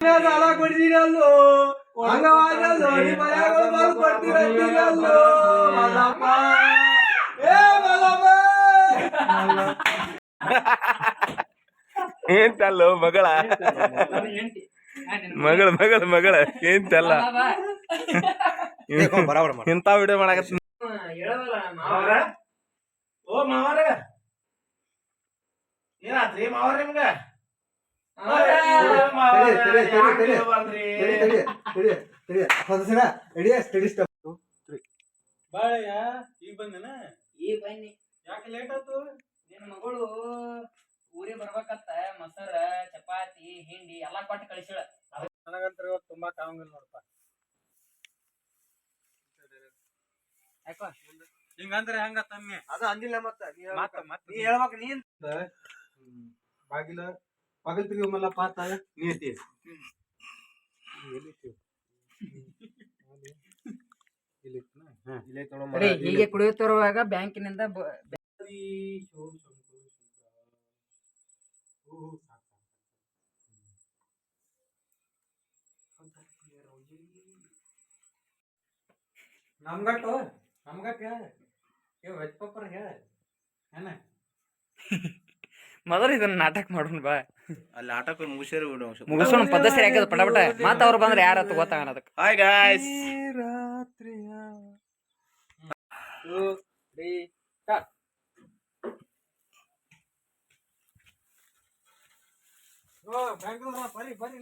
ಸಾಲ ಕೊಡ್ತೀರಲ್ಲೋ ಹಂಗವಾದಲ್ಲೋ ನಿಮ್ಮ ಮನೆಯಾಗ ಬಂದು ಕೊಡ್ತೀರಲ್ಲೋ ಮಲ್ಲಪ್ಪ ಏ ಮಲ್ಲಪ್ಪ ಏಂತಲ್ಲೋ ಮಗಳ ಮಗಳ ಮಗಳ ಮಗಳ ಏಂತಲ್ಲ ಇಂತ ವಿಡಿಯೋ ಮಾಡಕತ್ತ ಓ ಮಾವರ ಏನಾತ್ರಿ ಮಾವರ ನಿಮ್ಗ ಬಾಳಯ್ಯ ಈಗ ಬಂದನ ಈಗ ಬನ್ನಿ. ಯಾಕೆ ಲೇಟ್ ಆಯ್ತು? ನಿನ್ನ ಮಗಳು ಊರಿಗೆ ಬರ್ಬೇಕತ್ತ ಮೊಸರ ಚಪಾತಿ ಹಿಂಡಿ ಎಲ್ಲಾ ಕೊಟ್ಟು ಕಳಿಸಿಳ. ನನಗಂತರ ಇವತ್ತು ತುಂಬಾ ಕಾವಂಗಿಲ್ಲ ನೋಡಪ್ಪ. ಯಾಕೋ ಹಿಂಗಂದ್ರೆ ಹೆಂಗ ತಮ್ಮಿ? ಅದು ಅಂದಿಲ್ಲ ಮತ್ತ ನೀ ನೀ ಹೇಳ್ಬೇಕು ನೀನ್ ಬಾಗಿಲ ಬಾಗಿಲ್ ತೆಗಿಯಮಲ್ಲ ಪಾತ ನೀತಿ ಹೀಗೆ ಕುಡಿಯುತ್ತಿರುವಾಗ ಬ್ಯಾಂಕಿನಿಂದ ನಮ್ಗಟ್ಟು ನಮ್ಗಟ್ಟ ವೆಜ್ ಪಪ್ಪರ್ ಹೇಳ ಏನ ಮೊದಲು ಇದನ್ನ ನಾಟಕ ಮಾಡೋಣ ಬಾ. ಅಲ್ಲಿ ಆಟಕ್ಕೆ ಮುಗಿಸಿರ ಮುಗಿಸೋಣ ಪದ್ಧತಿ ಹಾಕದ ಪಟಪಟ ಮತ್ತ ಅವ್ರು ಬಂದ್ರೆ ಯಾರತ್ತ ಗೊತ್ತಾಗಣ ಅದಕ್ಕೆ. ಹಾಯ್ ಗಾಯ್ಸ್ ಬ್ಯಾಂಕ್ ಬರ್ರಿ ಬರ್ರಿ